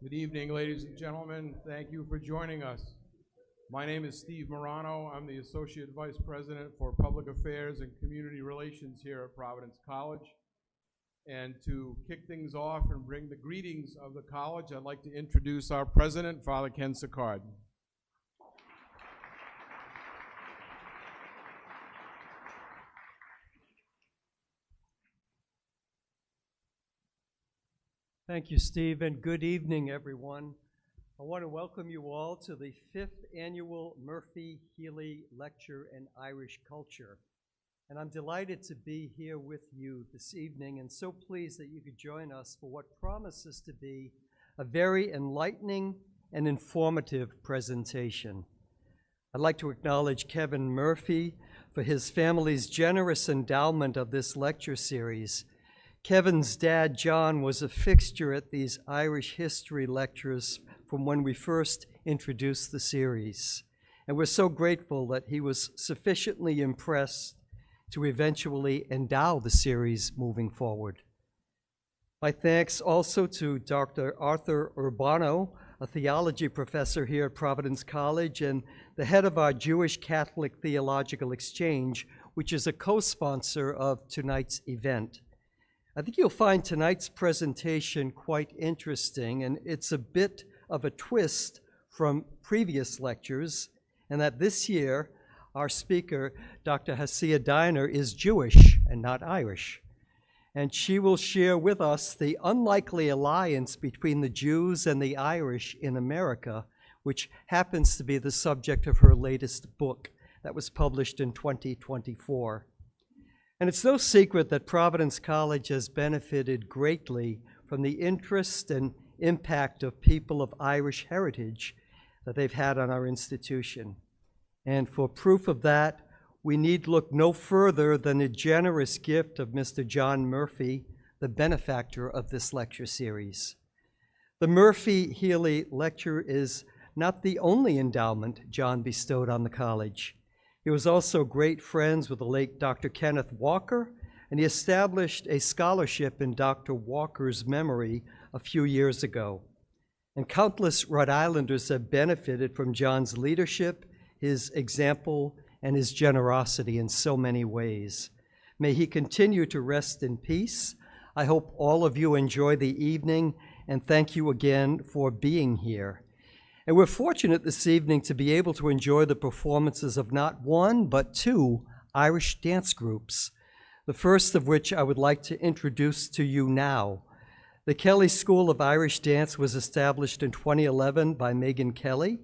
Good evening, ladies and gentlemen. Thank you for joining us. My name is Steve Morano. I'm the Associate Vice President for Public Affairs and Community Relations here at Providence College. And to kick things off and bring the greetings of the college, I'd like to introduce our president, Father Ken Sicard. Thank you, Steve, and good evening, everyone. I want to welcome you all to the 5th Annual Murphy-Healy Lecture in Irish Culture. And I'm delighted to be here with you this evening and so pleased that you could join us for what promises to be a very enlightening and informative presentation. I'd like to acknowledge Kevin Murphy for his family's generous endowment of this lecture series. Kevin's dad, John, was a fixture at these Irish history lectures from when we first introduced the series. And we're so grateful that he was sufficiently impressed to eventually endow the series moving forward. My thanks also to Dr. Arthur Urbano, a theology professor here at Providence College and the head of our Jewish Catholic Theological Exchange, which is a co-sponsor of tonight's event. I think you'll find tonight's presentation quite interesting, and it's a bit of a twist from previous lectures, and that this year, our speaker, Dr. Hasia Diner, is Jewish and not Irish. And she will share with us the unlikely alliance between the Jews and the Irish in America, which happens to be the subject of her latest book that was published in 2024. And it's no secret that Providence College has benefited greatly from the interest and impact of people of Irish heritage that they've had on our institution. And for proof of that, we need look no further than the generous gift of Mr. John Murphy, the benefactor of this lecture series. The Murphy-Healy Lecture is not the only endowment John bestowed on the college. He was also great friends with the late Dr. Kenneth Walker, and he established a scholarship in Dr. Walker's memory a few years ago. And countless Rhode Islanders have benefited from John's leadership, his example, and his generosity in so many ways. May he continue to rest in peace. I hope all of you enjoy the evening, and thank you again for being here. And we're fortunate this evening to be able to enjoy the performances of not one, but two Irish dance groups, the first of which I would like to introduce to you now. The Kelly School of Irish Dance was established in 2011 by Megan Kelly,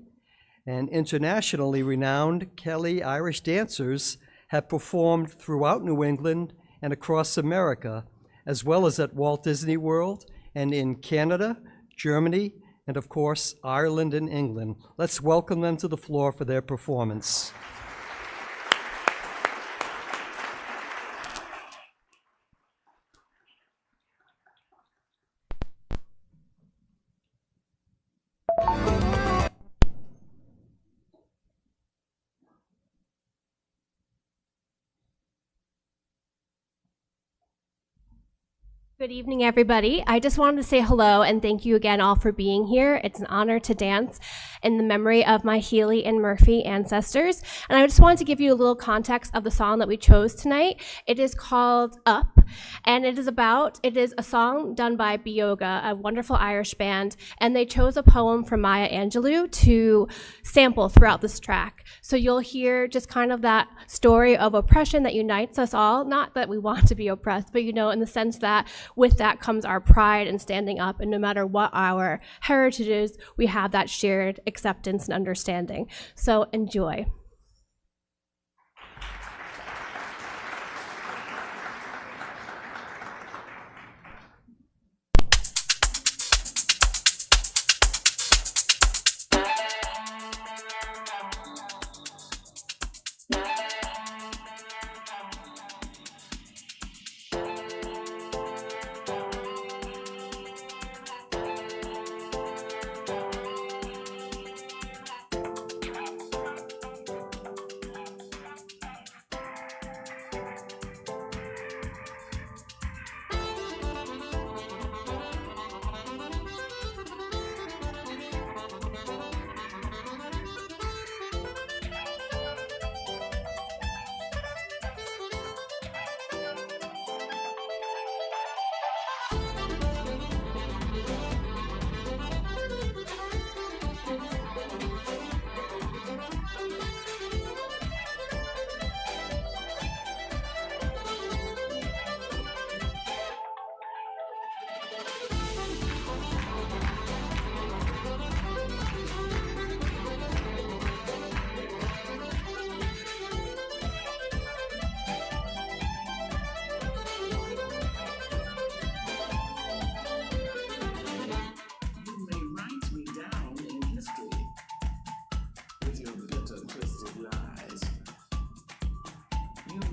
and internationally renowned Kelly Irish dancers have performed throughout New England and across America, as well as at Walt Disney World and in Canada, Germany, and of course, Ireland and England. Let's welcome them to the floor for their performance. Good evening, everybody. I just wanted to say hello and thank you again all for being here. It's an honor to dance in the memory of my Healy and Murphy ancestors. And I just wanted to give you a little context of the song that we chose tonight. It is called Up, and it is a song done by Bioga, a wonderful Irish band, and they chose a poem from Maya Angelou to sample throughout this track. So you'll hear just kind of that story of oppression that unites us all, not that we want to be oppressed, but in the sense that with that comes our pride in standing up, and no matter what our heritage is, we have that shared acceptance and understanding. So enjoy.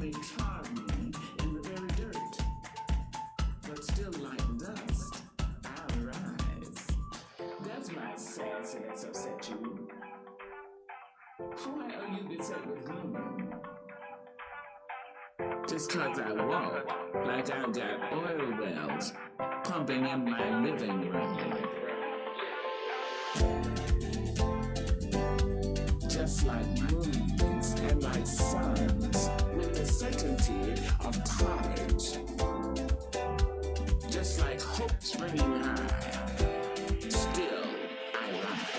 They trod me in the very dirt, but still like dust, I rise. That's my sassiness upset you. Why are you beset with gloom? Just 'cause I walk like I've got oil wells pumping in my living room. Just like moons and like suns with the certainty of tides. Just like hope springing high, still I rise.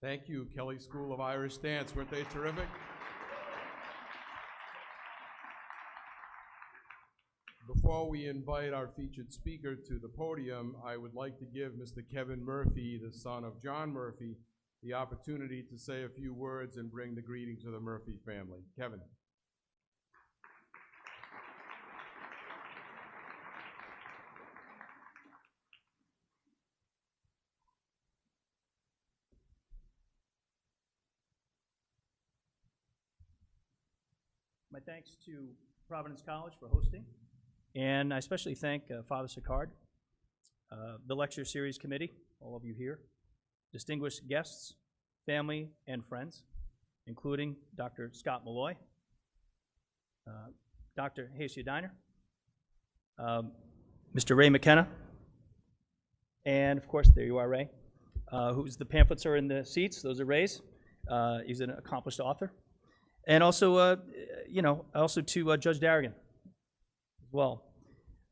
Thank you, Kelly School of Irish Dance. Weren't they terrific? Before we invite our featured speaker to the podium, I would like to give Mr. Kevin Murphy, the son of John Murphy, the opportunity to say a few words and bring the greetings of the Murphy family. Kevin. My thanks to Providence College for hosting, and I especially thank Father Sicard, the lecture series committee, all of you here, distinguished guests, family, and friends, including Dr. Scott Malloy, Dr. Hasia Diner, Mr. Ray McKenna, and of course, there you are, Ray, the pamphlets are in the seats. Those are Ray's. He's an accomplished author. And also, to Judge Darrigan as well.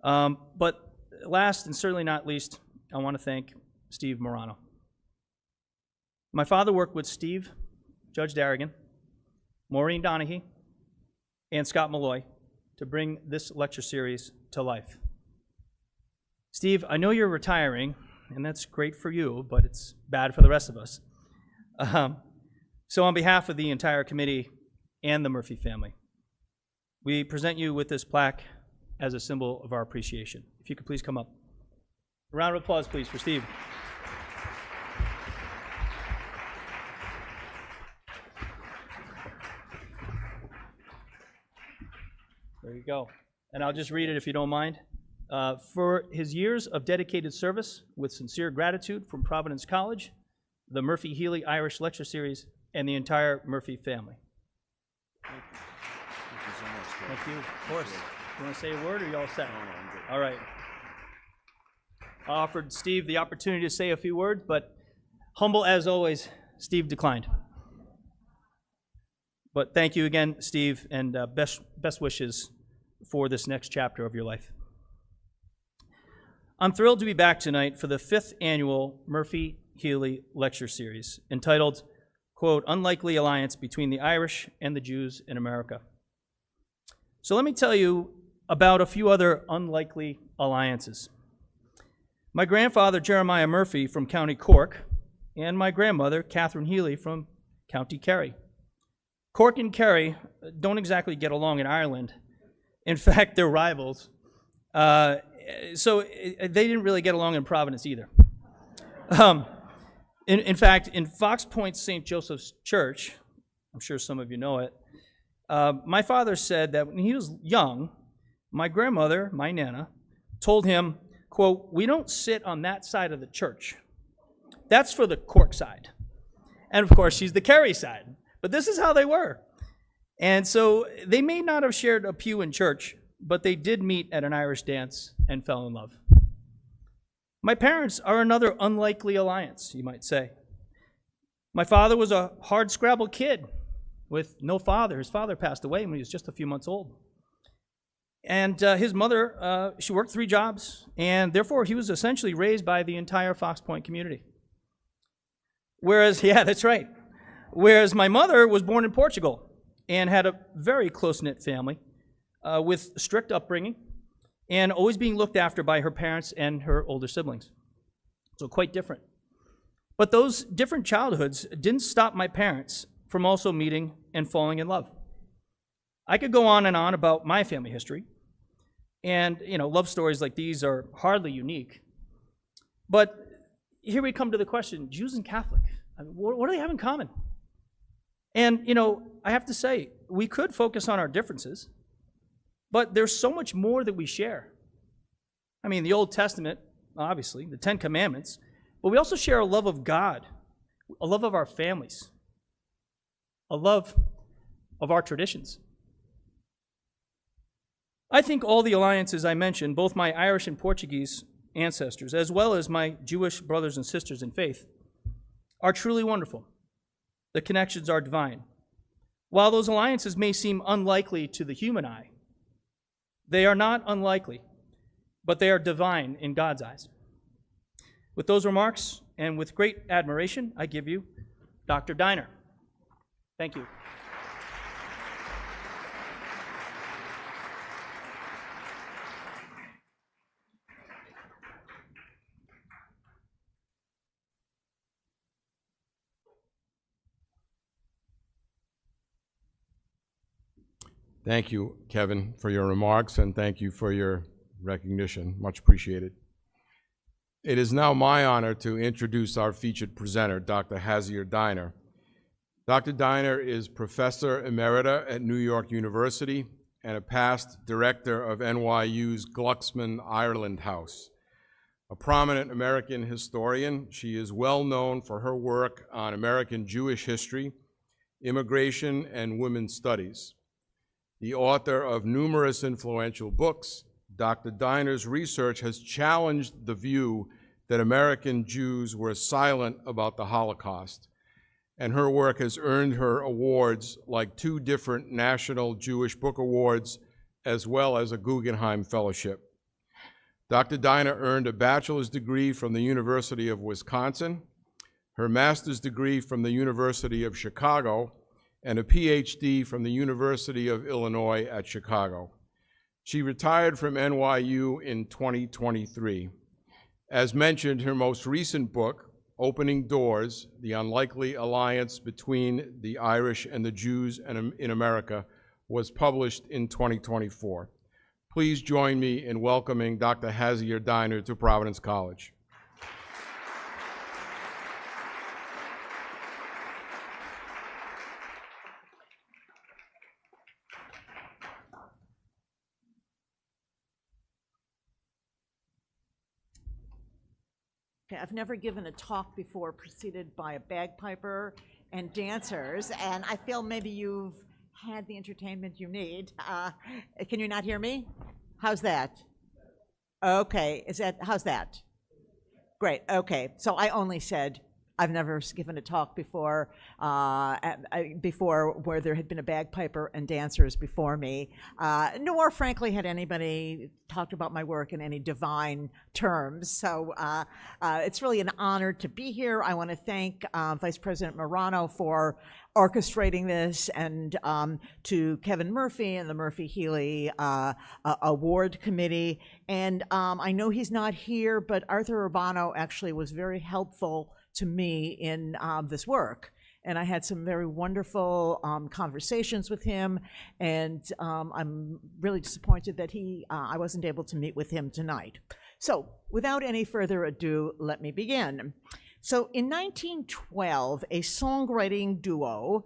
But last and certainly not least, I want to thank Steve Morano. My father worked with Steve, Judge Darrigan, Maureen Donahue, and Scott Malloy to bring this lecture series to life. Steve, I know you're retiring, and that's great for you, but it's bad for the rest of us. So on behalf of the entire committee and the Murphy family, we present you with this plaque as a symbol of our appreciation. If you could please come up. A round of applause, please, for Steve. There you go. And I'll just read it if you don't mind. For his years of dedicated service, with sincere gratitude from Providence College, the Murphy Healy Irish Lecture Series, and the entire Murphy family. Thank you so much. Thank you. Of course. You want to say a word, or are you all set? No, I'm good. All right. I offered Steve the opportunity to say a few words, but humble as always, Steve declined. But thank you again, Steve, and best wishes for this next chapter of your life. I'm thrilled to be back tonight for the 5th annual Murphy Healy Lecture Series, entitled, quote, Unlikely Alliance Between the Irish and the Jews in America. So let me tell you about a few other unlikely alliances. My grandfather, Jeremiah Murphy from County Cork, and my grandmother, Catherine Healy from County Kerry. Cork and Kerry don't exactly get along in Ireland. In fact, they're rivals. So they didn't really get along in Providence either. In fact, in Fox Point St. Joseph's Church, I'm sure some of you know it, my father said that when he was young, my grandmother, my Nana, told him, quote, we don't sit on that side of the church. That's for the Cork side. And of course, she's the Kerry side. But this is how they were. And so they may not have shared a pew in church, but they did meet at an Irish dance and fell in love. My parents are another unlikely alliance, you might say. My father was a hard-scrabble kid with no father. His father passed away when he was just a few months old. And his mother, she worked 3 jobs, and therefore he was essentially raised by the entire Fox Point community. Whereas, yeah, that's right. Whereas my mother was born in Portugal and had a very close-knit family with strict upbringing and always being looked after by her parents and her older siblings. So quite different. But those different childhoods didn't stop my parents from also meeting and falling in love. I could go on and on about my family history, and love stories like these are hardly unique. But here we come to the question, Jews and Catholic, I mean, what do they have in common? And, I have to say, we could focus on our differences, but there's so much more that we share. I mean, the Old Testament, obviously, the 10 Commandments, but we also share a love of God, a love of our families, a love of our traditions. I think all the alliances I mentioned, both my Irish and Portuguese ancestors, as well as my Jewish brothers and sisters in faith, are truly wonderful. The connections are divine. While those alliances may seem unlikely to the human eye, they are not unlikely, but they are divine in God's eyes. With those remarks, and with great admiration, I give you Dr. Diner. Thank you. Thank you, Kevin, for your remarks, and thank you for your recognition. Much appreciated. It is now my honor to introduce our featured presenter, Dr. Hasia Diner. Dr. Diner is Professor Emerita at New York University and a past director of NYU's Glucksman Ireland House. A prominent American historian, she is well known for her work on American Jewish history, immigration, and women's studies. The author of numerous influential books, Dr. Diner's research has challenged the view that American Jews were silent about the Holocaust, and her work has earned her awards like 2 different National Jewish Book Awards, as well as a Guggenheim Fellowship. Dr. Diner earned a bachelor's degree from the University of Wisconsin, her master's degree from the University of Chicago, and a Ph.D. from the University of Illinois at Chicago. She retired from NYU in 2023. As mentioned, her most recent book, Opening Doors, The Unlikely Alliance Between the Irish and the Jews in America, was published in 2024. Please join me in welcoming Dr. Hasia Diner to Providence College. Okay, I've never given a talk before preceded by a bagpiper and dancers, and I feel maybe you've had the entertainment you need. Can you not hear me? How's that? Okay, how's that? Great, okay. So I only said I've never given a talk before, before where there had been a bagpiper and dancers before me, nor frankly had anybody talked about my work in any divine terms. So it's really an honor to be here. I want to thank Vice President Morano for orchestrating this, and to Kevin Murphy and the Murphy-Healy Award Committee. And I know he's not here, but Arthur Urbano actually was very helpful to me in this work. And I had some very wonderful conversations with him, and I'm really disappointed that I wasn't able to meet with him tonight. So without any further ado, let me begin. So in 1912, a songwriting duo,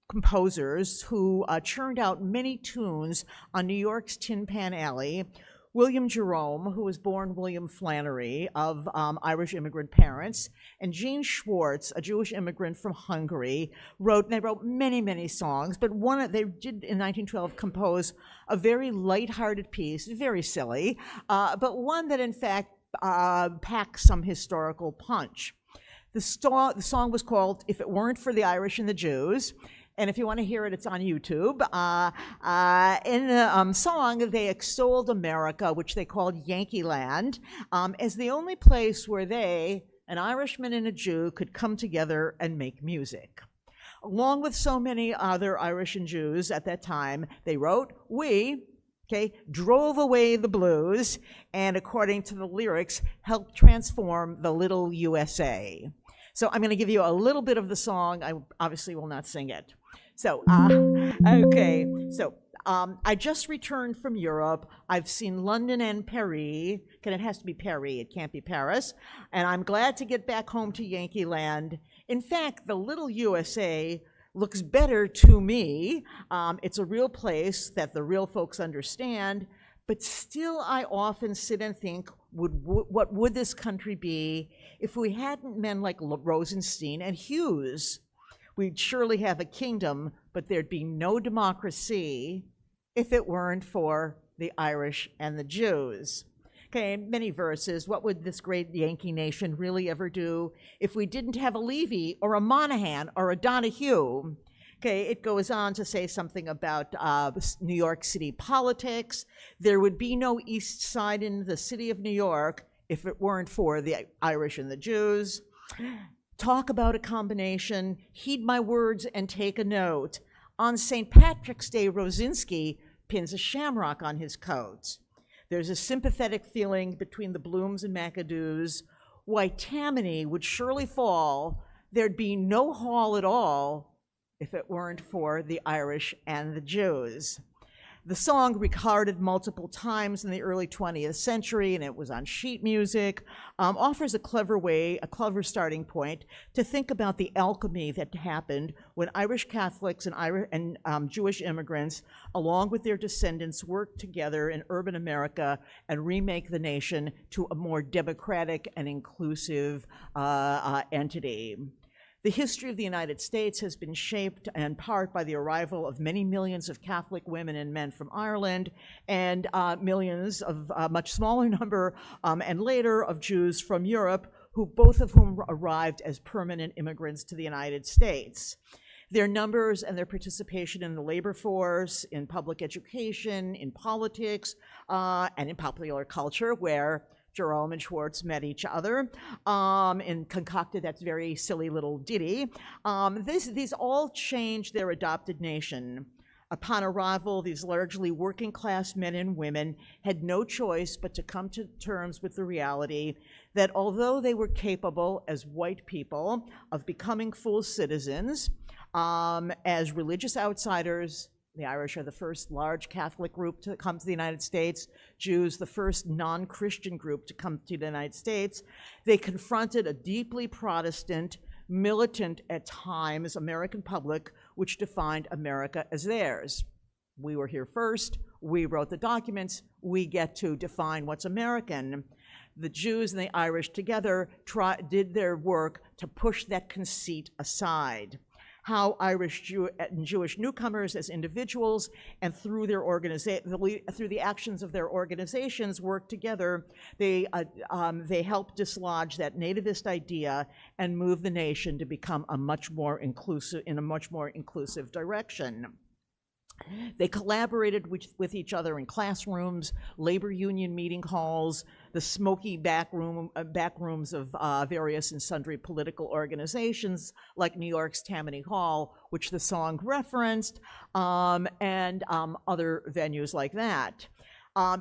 composers who churned out many tunes on New York's Tin Pan Alley, William Jerome, who was born William Flannery of Irish immigrant parents, and Jean Schwartz, a Jewish immigrant from Hungary, they wrote many, many songs, but they did in 1912 compose a very lighthearted piece, very silly, but one that in fact packs some historical punch. The song was called If It Weren't for the Irish and the Jews. And if you want to hear it, it's on YouTube. In the song, they extolled America, which they called Yankee Land, as the only place where they, an Irishman and a Jew, could come together and make music. Along with so many other Irish and Jews at that time, they wrote, drove away the blues, and according to the lyrics, helped transform the little USA. So I'm going to give you a little bit of the song. I obviously will not sing it. So, I just returned from Europe. I've seen London and Paris. It has to be Paris, it can't be Paris. And I'm glad to get back home to Yankee Land. In fact, the little USA looks better to me. It's a real place that the real folks understand, but still I often sit and think, what would this country be if we hadn't men like Rosenstein and Hughes? We'd surely have a kingdom, but there'd be no democracy if it weren't for the Irish and the Jews. Okay, many verses. What would this great Yankee nation really ever do if we didn't have a Levy or a Monahan or a Donahue? Okay, it goes on to say something about New York City politics. There would be no East Side in the city of New York if it weren't for the Irish and the Jews. Talk about a combination. Heed my words and take a note. On St. Patrick's Day, Rosinski pins a shamrock on his coat. There's a sympathetic feeling between the Blooms and McAdoos. Why, Tammany would surely fall. There'd be no hall at all if it weren't for the Irish and the Jews. The song, recorded multiple times in the early 20th century, and it was on sheet music, offers a clever starting point to think about the alchemy that happened when Irish Catholics and Jewish immigrants, along with their descendants, worked together in urban America and remake the nation to a more democratic and inclusive entity. The history of the United States has been shaped in part by the arrival of many millions of Catholic women and men from Ireland, and millions of much smaller number, and later, of Jews from Europe, both of whom arrived as permanent immigrants to the United States. Their numbers and their participation in the labor force, in public education, in politics, and in popular culture, where Jerome and Schwartz met each other and concocted that very silly little ditty. These all changed their adopted nation. Upon arrival, these largely working-class men and women had no choice but to come to terms with the reality that although they were capable as white people of becoming full citizens, as religious outsiders, the Irish are the first large Catholic group to come to the United States, Jews the first non-Christian group to come to the United States, they confronted a deeply Protestant, militant at times American public which defined America as theirs. We were here first, we wrote the documents, we get to define what's American. The Jews and the Irish together did their work to push that conceit aside. How Irish and Jewish newcomers as individuals and through their through the actions of their organizations worked together, they helped dislodge that nativist idea and move the nation to become a much more inclusive direction. They collaborated with each other in classrooms, labor union meeting halls, the smoky back rooms of various and sundry political organizations like New York's Tammany Hall, which the song referenced, and other venues like that.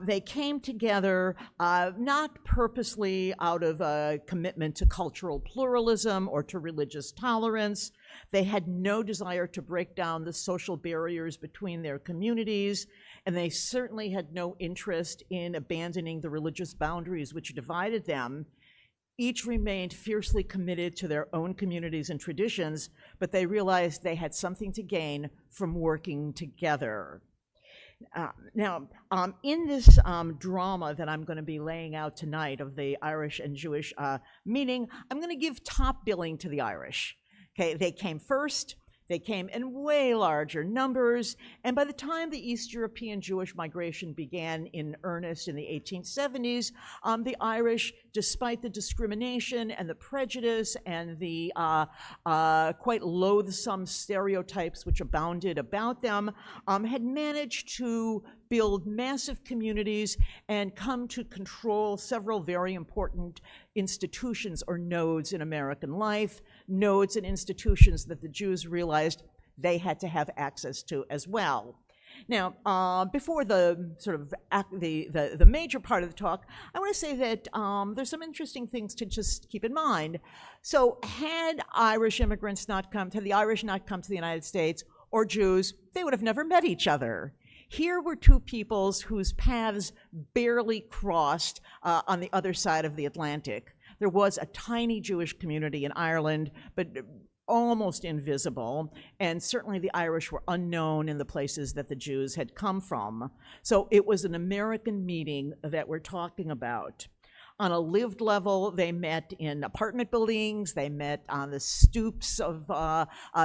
They came together not purposely out of a commitment to cultural pluralism or to religious tolerance. They had no desire to break down the social barriers between their communities, and they certainly had no interest in abandoning the religious boundaries which divided them. Each remained fiercely committed to their own communities and traditions, but they realized they had something to gain from working together. Now, in this drama that I'm going to be laying out tonight of the Irish and Jewish meeting, I'm going to give top billing to the Irish. Okay, they came first. They came in way larger numbers, and by the time the East European Jewish migration began in earnest in the 1870s, the Irish, despite the discrimination and the prejudice and the quite loathsome stereotypes which abounded about them, had managed to build massive communities and come to control several very important institutions or nodes in American life, nodes and institutions that the Jews realized they had to have access to as well. Now, before the sort of the major part of the talk, I want to say that there's some interesting things to just keep in mind. So, had Irish immigrants had the Irish not come to the United States, or Jews, they would have never met each other. Here were two peoples whose paths barely crossed on the other side of the Atlantic. There was a tiny Jewish community in Ireland, but almost invisible, and certainly the Irish were unknown in the places that the Jews had come from. So it was an American meeting that we're talking about. On a lived level, they met in apartment buildings, they met on the stoops of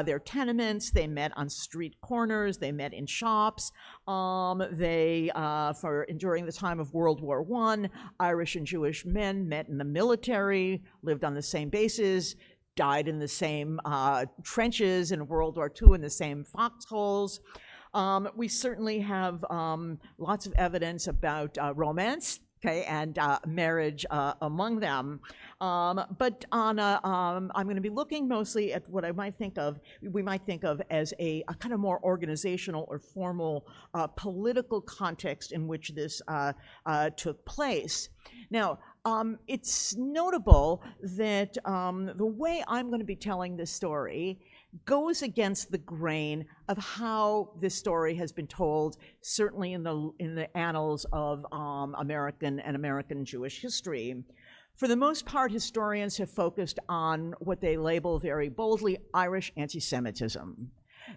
their tenements, they met on street corners, they met in shops. During the time of World War I, Irish and Jewish men met in the military, lived on the same bases, died in the same trenches in World War II in the same foxholes. We certainly have lots of evidence about romance, okay, and marriage among them. But on I'm going to be looking mostly at what we might think of as a kind of more organizational or formal political context in which this took place. Now, it's notable that the way I'm going to be telling this story goes against the grain of how this story has been told, certainly in the annals of American Jewish history. For the most part, historians have focused on what they label very boldly Irish anti-Semitism.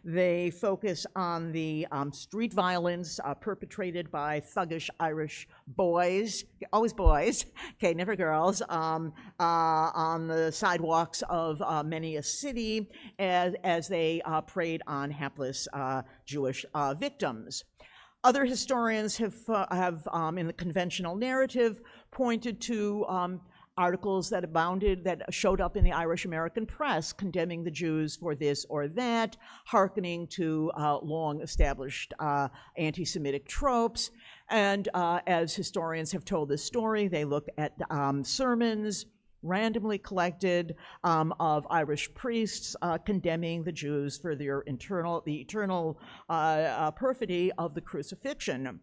They focus on the street violence perpetrated by thuggish Irish boys, always boys, okay, never girls, on the sidewalks of many a city as they preyed on hapless Jewish victims. Other historians have in the conventional narrative, pointed to articles that showed up in the Irish American press condemning the Jews for this or that, hearkening to long-established anti-Semitic tropes. And as historians have told this story, they look at sermons, randomly collected of Irish priests condemning the Jews for their the eternal perfidy of the crucifixion.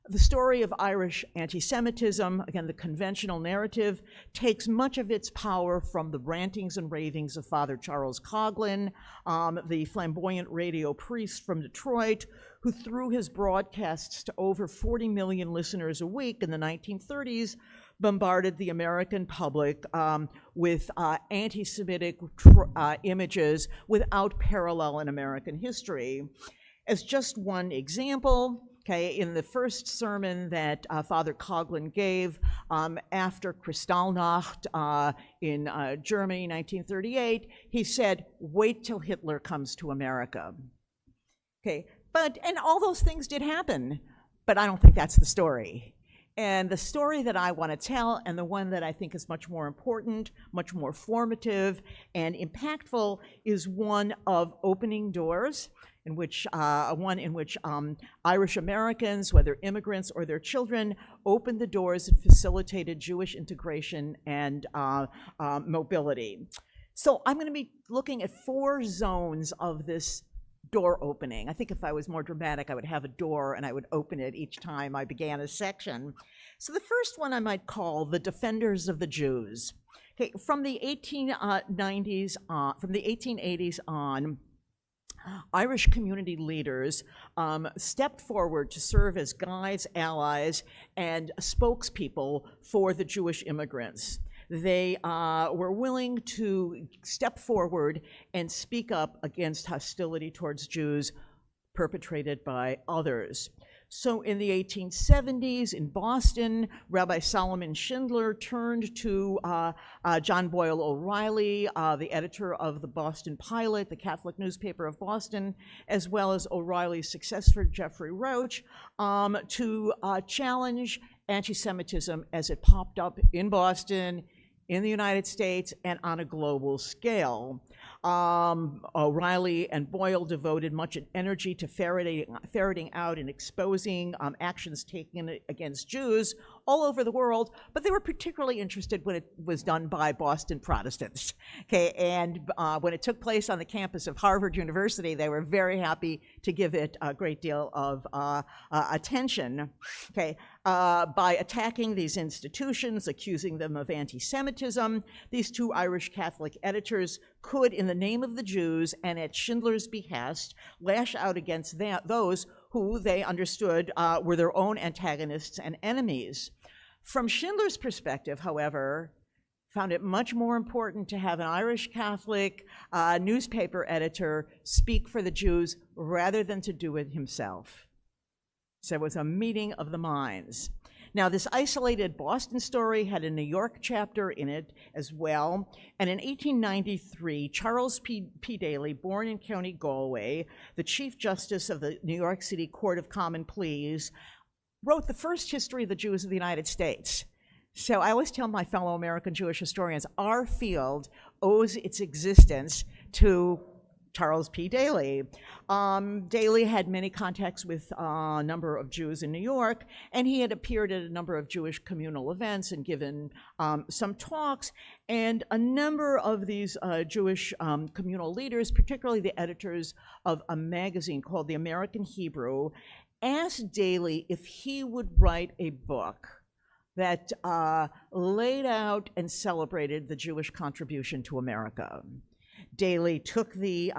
The story of Irish anti-Semitism, again, the conventional narrative, takes much of its power from the rantings and ravings of Father Charles Coughlin, the flamboyant radio priest from Detroit, who through his broadcasts to over 40 million listeners a week in the 1930s, bombarded the American public with anti-Semitic images without parallel in American history. As just one example, okay, in the first sermon that Father Coughlin gave after Kristallnacht in Germany, 1938, he said, "Wait till Hitler comes to America." Okay, and all those things did happen, but I don't think that's the story. And the story that I want to tell, and the one that I think is much more important, much more formative and impactful, is one of opening doors, in which Irish Americans, whether immigrants or their children, opened the doors and facilitated Jewish integration and mobility. So I'm going to be looking at 4 zones of this door opening. I think if I was more dramatic, I would have a door and I would open it each time I began a section. So the first one I might call the Defenders of the Jews. Okay, from the 1880s on, Irish community leaders stepped forward to serve as guides, allies, and spokespeople for the Jewish immigrants. They were willing to step forward and speak up against hostility towards Jews perpetrated by others. So in the 1870s in Boston, Rabbi Solomon Schindler turned to John Boyle O'Reilly, the editor of the Boston Pilot, the Catholic newspaper of Boston, as well as O'Reilly's successor, Jeffrey Roach, to challenge anti-Semitism as it popped up in Boston, in the United States, and on a global scale. O'Reilly and Boyle devoted much energy to ferreting out and exposing actions taken against Jews all over the world, but they were particularly interested when it was done by Boston Protestants. Okay, and when it took place on the campus of Harvard University, they were very happy to give it a great deal of attention. Okay, by attacking these institutions, accusing them of anti-Semitism, these 2 Irish Catholic editors could, in the name of the Jews and at Schindler's behest, lash out against those who they understood were their own antagonists and enemies. From Schindler's perspective, however, found it much more important to have an Irish Catholic newspaper editor speak for the Jews rather than to do it himself. So it was a meeting of the minds. Now, this isolated Boston story had a New York chapter in it as well. And in 1893, Charles P. Daly, born in County Galway, the Chief Justice of the New York City Court of Common Pleas, wrote the first history of the Jews of the United States. So I always tell my fellow American Jewish historians, our field owes its existence to Charles P. Daly. Daly had many contacts with a number of Jews in New York, and he had appeared at a number of Jewish communal events and given some talks, and a number of these Jewish communal leaders, particularly the editors of a magazine called The American Hebrew, asked Daly if he would write a book that laid out and celebrated the Jewish contribution to America. Daly took the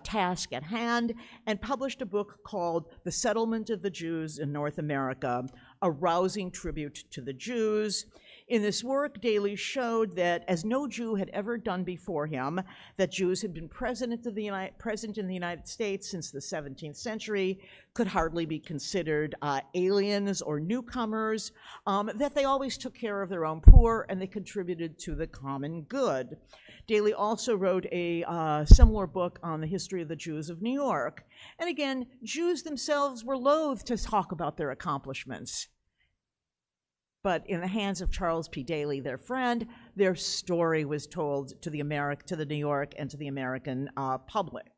task at hand and published a book called The Settlement of the Jews in North America, a rousing tribute to the Jews. In this work, Daly showed that, as no Jew had ever done before him, that Jews had been present in the United States since the 17th century, could hardly be considered aliens or newcomers, that they always took care of their own poor, and they contributed to the common good. Daly also wrote a similar book on the history of the Jews of New York. And again, Jews themselves were loath to talk about their accomplishments. But in the hands of Charles P. Daly, their friend, their story was told to the New York and to the American public.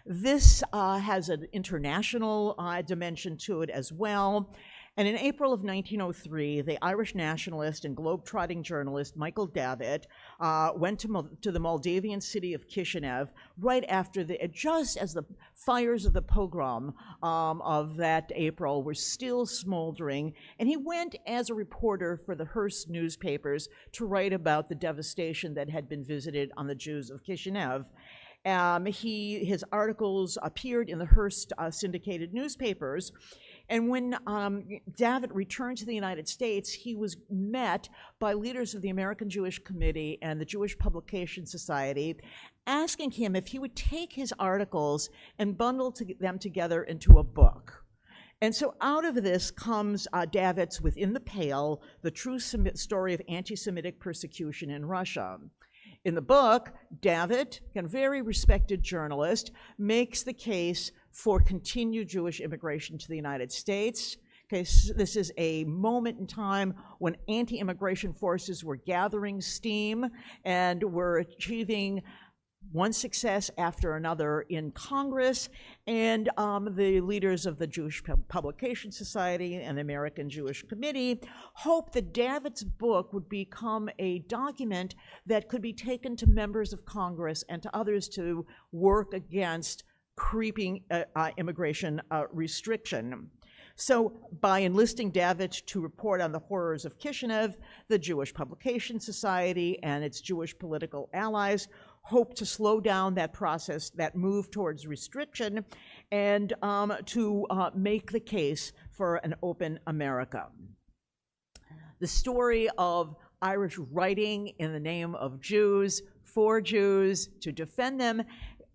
This has an international dimension to it as well. And in April of 1903, the Irish nationalist and globe-trotting journalist Michael Davitt went to the Moldavian city of Kishinev right after just as the fires of the pogrom of that April were still smoldering. And he went as a reporter for the Hearst newspapers to write about the devastation that had been visited on the Jews of Kishinev. His articles appeared in the Hearst syndicated newspapers. And when Davitt returned to the United States, he was met by leaders of the American Jewish Committee and the Jewish Publication Society, asking him if he would take his articles and bundle them together into a book. And so out of this comes Davitt's Within the Pale, the true story of anti-Semitic persecution in Russia. In the book, Davitt, a very respected journalist, makes the case for continued Jewish immigration to the United States. Okay, so this is a moment in time when anti-immigration forces were gathering steam and were achieving one success after another in Congress, and the leaders of the Jewish Publication Society and the American Jewish Committee hoped that Davitt's book would become a document that could be taken to members of Congress and to others to work against creeping immigration restriction. So by enlisting Davitt to report on the horrors of Kishinev, the Jewish Publication Society and its Jewish political allies hope to slow down that process, that move towards restriction, and to make the case for an open America. The story of Irish writing in the name of Jews, for Jews, to defend them,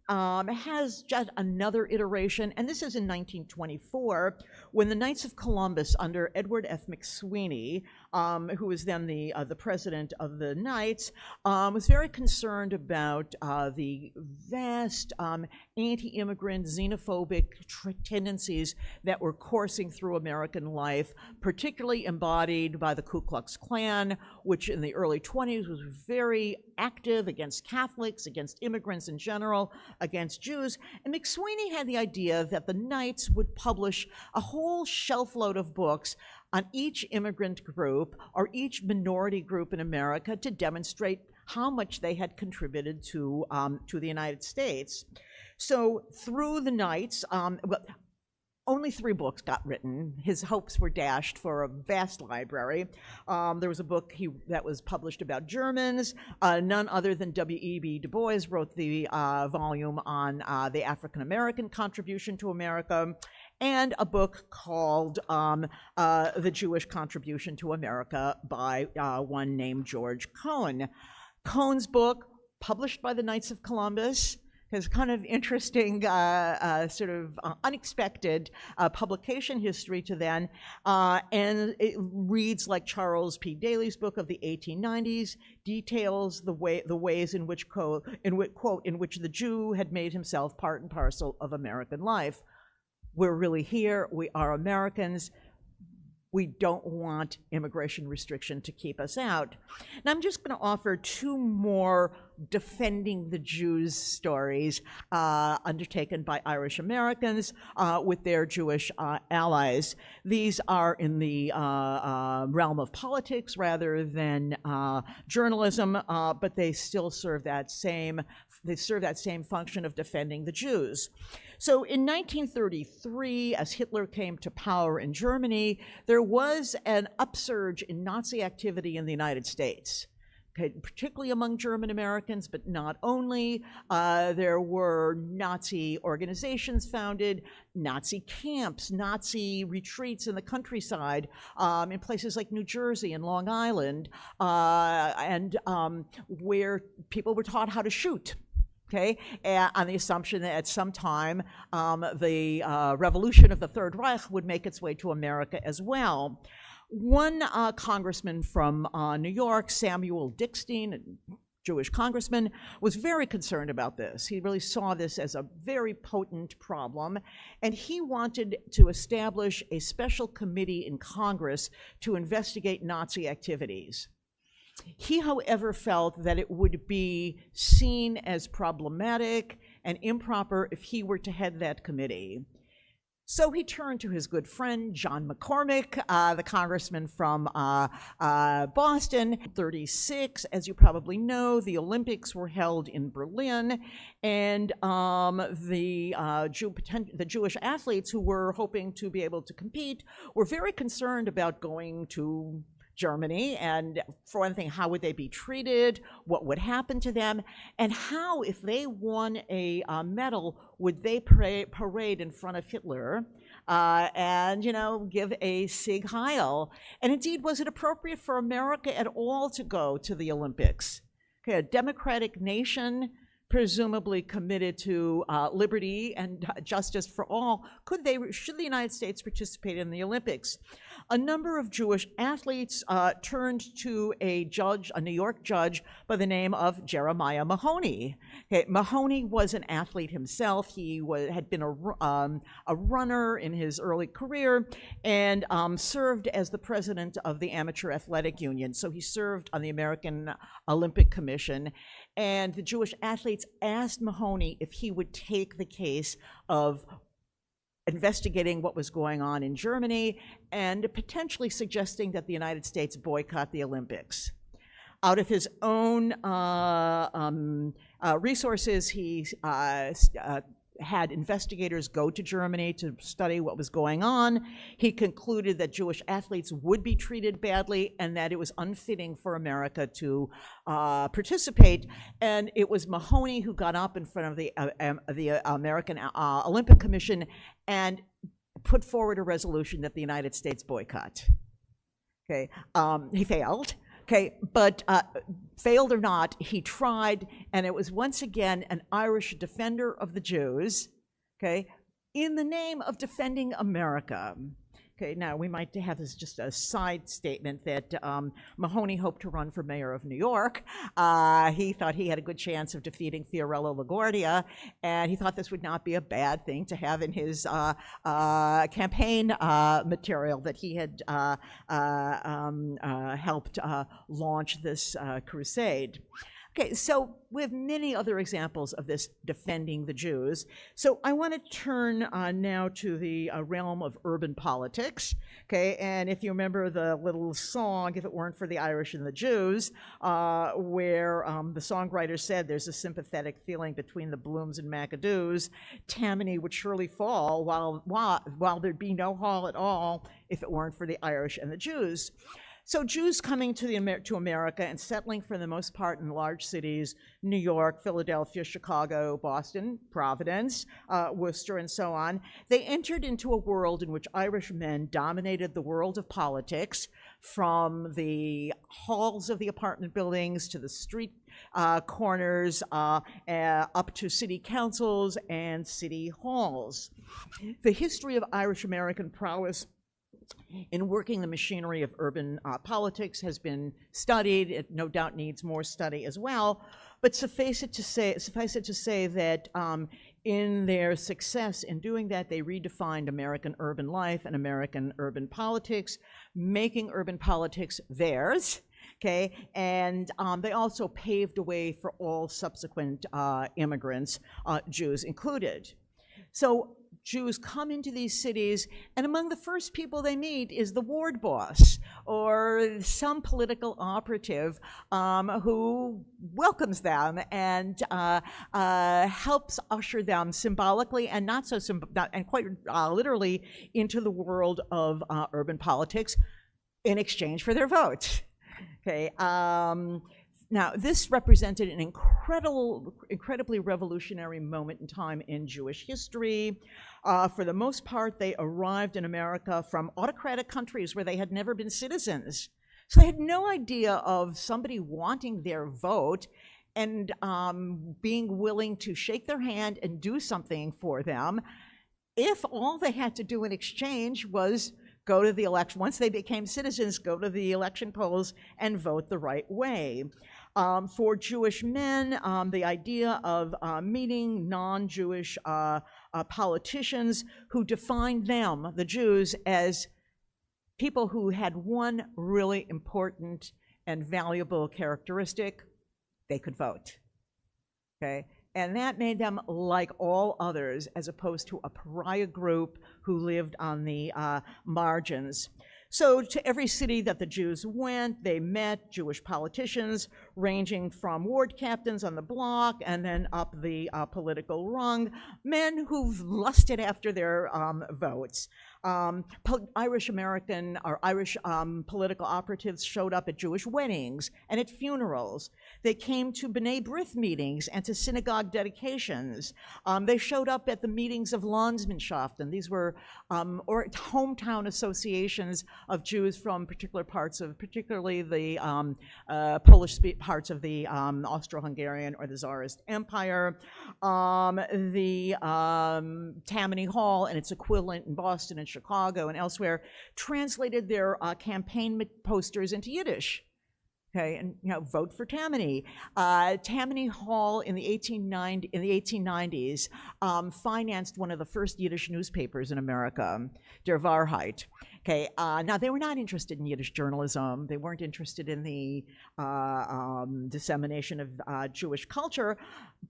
has just another iteration, and this is in 1924, when the Knights of Columbus, under Edward F. McSweeney, who was then the president of the Knights, was very concerned about the vast anti-immigrant, xenophobic tendencies that were coursing through American life, particularly embodied by the Ku Klux Klan, which in the early 20s was very active against Catholics, against immigrants in general, against Jews. And McSweeney had the idea that the Knights would publish a whole shelf load of books on each immigrant group or each minority group in America to demonstrate how much they had contributed to the United States. So through the Knights, only 3 books got written. His hopes were dashed for a vast library. There was a book that was published about Germans. None other than W.E.B. Du Bois wrote the volume on the African-American contribution to America, and a book called The Jewish Contribution to America by one named George Cohen. Cohen's book, published by the Knights of Columbus, has kind of interesting, sort of unexpected publication history to then, and it reads like Charles P. Daly's book of the 1890s, details the ways in which, quote, in which the Jew had made himself part and parcel of American life. We're really here, we are Americans, we don't want immigration restriction to keep us out. Now I'm just going to offer 2 more defending the Jews stories undertaken by Irish Americans with their Jewish allies. These are in the realm of politics rather than journalism, but they still serve that same function of defending the Jews. So in 1933, as Hitler came to power in Germany, there was an upsurge in Nazi activity in the United States. Okay, particularly among German Americans, but not only. There were Nazi organizations founded, Nazi camps, Nazi retreats in the countryside, in places like New Jersey and Long Island, and where people were taught how to shoot. Okay, on the assumption that at some time the revolution of the Third Reich would make its way to America as well. One congressman from New York, Samuel Dickstein, a Jewish congressman, was very concerned about this. He really saw this as a very potent problem, and he wanted to establish a special committee in Congress to investigate Nazi activities. He, however, felt that it would be seen as problematic and improper if he were to head that committee. So he turned to his good friend, John McCormick, the congressman from Boston. 1936, as you probably know, the Olympics were held in Berlin, and the Jewish athletes who were hoping to be able to compete were very concerned about going to Germany, and for one thing, how would they be treated, what would happen to them, and how, if they won a medal, would they parade in front of Hitler and, you know, give a Sieg Heil. And indeed, was it appropriate for America at all to go to the Olympics? Okay, a democratic nation, presumably committed to liberty and justice for all, should the United States participate in the Olympics? A number of Jewish athletes turned to a New York judge by the name of Jeremiah Mahoney. Okay, Mahoney was an athlete himself. He had been a runner in his early career and served as the president of the Amateur Athletic Union. So he served on the American Olympic Commission. And the Jewish athletes asked Mahoney if he would take the case of investigating what was going on in Germany and potentially suggesting that the United States boycott the Olympics. Out of his own resources, he had investigators go to Germany to study what was going on. He concluded that Jewish athletes would be treated badly and that it was unfitting for America to participate. And it was Mahoney who got up in front of the American Olympic Commission and put forward a resolution that the United States boycott. Okay, he failed. Okay, but failed or not, he tried, and it was once again an Irish defender of the Jews, okay, in the name of defending America. Okay, now we might have this just a side statement that Mahoney hoped to run for mayor of New York. He thought he had a good chance of defeating Fiorello LaGuardia, and he thought this would not be a bad thing to have in his campaign material that he had helped launch this crusade. Okay, so we have many other examples of this defending the Jews. So I want to turn now to the realm of urban politics. Okay, and if you remember the little song, If It Weren't for the Irish and the Jews, where the songwriter said there's a sympathetic feeling between the Blooms and McAdoos, Tammany would surely fall while there'd be no hall at all if it weren't for the Irish and the Jews. So Jews coming to America and settling for the most part in large cities, New York, Philadelphia, Chicago, Boston, Providence, Worcester, and so on, they entered into a world in which Irish men dominated the world of politics, from the halls of the apartment buildings to the street corners, up to city councils and city halls. The history of Irish American prowess in working the machinery of urban politics has been studied. It no doubt needs more study as well. But suffice it to say that in their success in doing that, they redefined American urban life and American urban politics, making urban politics theirs. Okay, and they also paved a way for all subsequent immigrants, Jews included. So Jews come into these cities, and among the first people they meet is the ward boss or some political operative who welcomes them and helps usher them symbolically and not so and quite literally into the world of urban politics in exchange for their vote. Okay. Now, this represented an incredibly revolutionary moment in time in Jewish history. For the most part, they arrived in America from autocratic countries where they had never been citizens. So they had no idea of somebody wanting their vote and being willing to shake their hand and do something for them if all they had to do in exchange was go to the election. Once they became citizens, go to the election polls and vote the right way. For Jewish men, the idea of meeting non-Jewish politicians who defined them, the Jews, as people who had one really important and valuable characteristic: they could vote. Okay? And that made them like all others, as opposed to a pariah group who lived on the margins. So to every city that the Jews went, they met Jewish politicians, ranging from ward captains on the block and then up the political rung, men who've lusted after their votes. Irish American or Irish political operatives showed up at Jewish weddings and at funerals. They came to B'nai B'rith meetings and to synagogue dedications. They showed up at the meetings of Landsmannschaften. These were or hometown associations of Jews from particular parts of, particularly the Polish parts of the Austro-Hungarian or the Tsarist Empire. The Tammany Hall and its equivalent in Boston and Chicago and elsewhere translated their campaign posters into Yiddish. Okay, and vote for Tammany. Tammany Hall in the 1890s financed one of the first Yiddish newspapers in America, Der Wahrheit. Okay, now they were not interested in Yiddish journalism. They weren't interested in the dissemination of Jewish culture,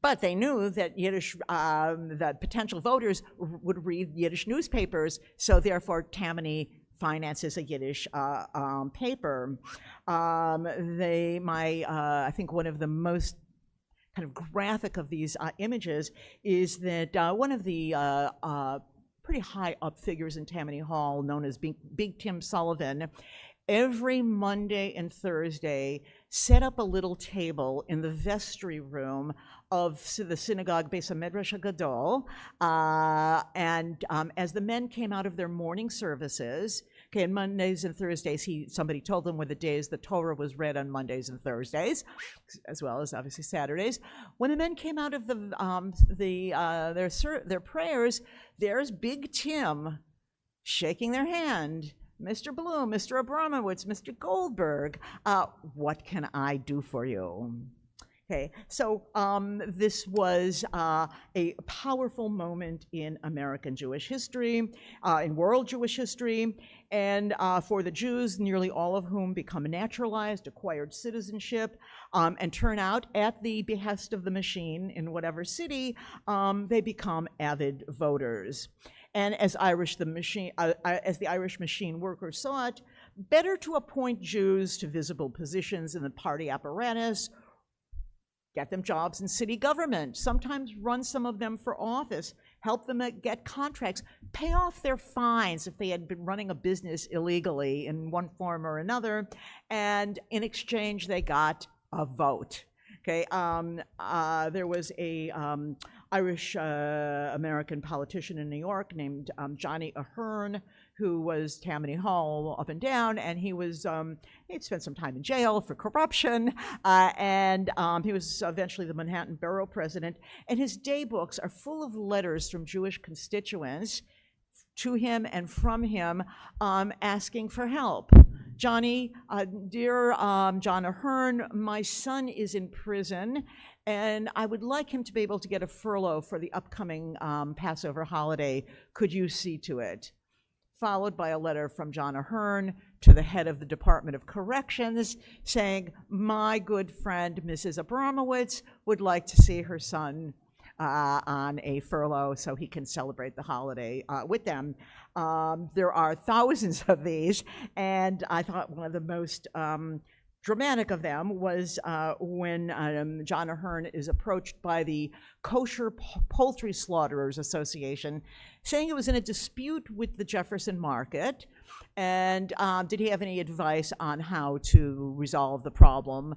but they knew that that potential voters would read Yiddish newspapers. So therefore, Tammany finances a Yiddish paper. I think one of the most kind of graphic of these images is that one of the pretty high up figures in Tammany Hall, known as Big Tim Sullivan, every Monday and Thursday set up a little table in the vestry room of the synagogue Beis HaMidrash HaGadol, and as the men came out of their morning services, okay, on Mondays and Thursdays, somebody told them were the days the Torah was read on Mondays and Thursdays, as well as obviously Saturdays. When the men came out of their prayers, there's Big Tim shaking their hand. Mr. Bloom, Mr. Abramowitz, Mr. Goldberg, what can I do for you? Okay, so this was a powerful moment in American Jewish history, in world Jewish history, and for the Jews, nearly all of whom become naturalized, acquired citizenship, and turn out at the behest of the machine in whatever city, they become avid voters. And as the Irish machine workers saw it, better to appoint Jews to visible positions in the party apparatus, get them jobs in city government, sometimes run some of them for office, help them get contracts, pay off their fines if they had been running a business illegally in one form or another, and in exchange they got a vote. Okay, there was a Irish American politician in New York named Johnny Ahern, who was Tammany Hall up and down, and he'd spent some time in jail for corruption, and he was eventually the Manhattan Borough president, and his day books are full of letters from Jewish constituents to him and from him asking for help. Johnny, dear John Ahern, my son is in prison, and I would like him to be able to get a furlough for the upcoming Passover holiday. Could you see to it? Followed by a letter from John Ahern to the head of the Department of Corrections saying, my good friend, Mrs. Abramowitz, would like to see her son on a furlough so he can celebrate the holiday with them. There are thousands of these, and I thought one of the most dramatic of them was when John Ahern is approached by the Kosher Poultry Slaughterers Association, saying it was in a dispute with the Jefferson Market, and did he have any advice on how to resolve the problem?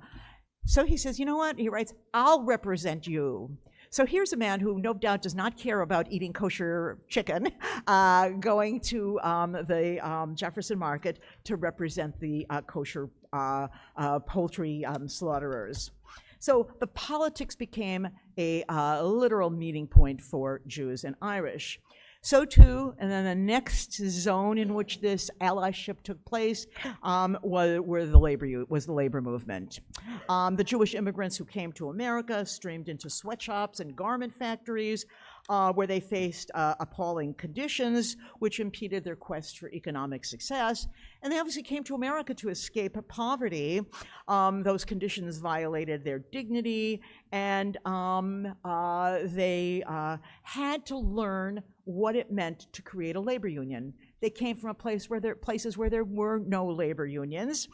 So he says, you know what? He writes, I'll represent you. So here's a man who no doubt does not care about eating kosher chicken, going to the Jefferson Market to represent the kosher poultry slaughterers. So the politics became a literal meeting point for Jews and Irish. So too, and then the next zone in which this allyship took place was the labor movement. The Jewish immigrants who came to America streamed into sweatshops and garment factories. where they faced appalling conditions which impeded their quest for economic success. And they obviously came to America to escape poverty. Those conditions violated their dignity, and they had to learn what it meant to create a labor union. They came from places where there were no labor unions.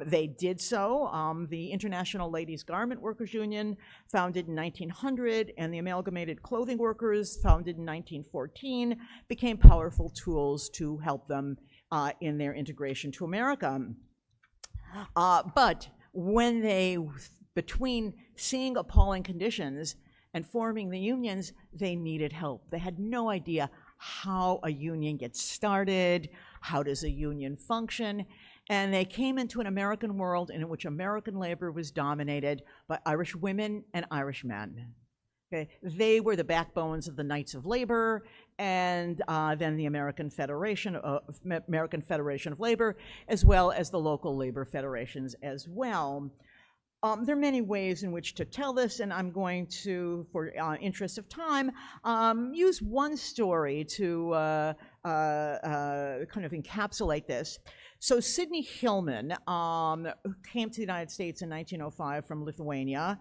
They did so. The International Ladies Garment Workers Union, founded in 1900, and the Amalgamated Clothing Workers, founded in 1914, became powerful tools to help them in their integration to America. But when between seeing appalling conditions and forming the unions, they needed help. They had no idea how a union gets started, how does a union function, and they came into an American world in which American labor was dominated by Irish women and Irish men. Okay? They were the backbones of the Knights of Labor, and then the American Federation of Labor, as well as the local labor federations as well. There are many ways in which to tell this, and I'm going to, for interest of time, use one story to kind of encapsulate this. So Sidney Hillman came to the United States in 1905 from Lithuania.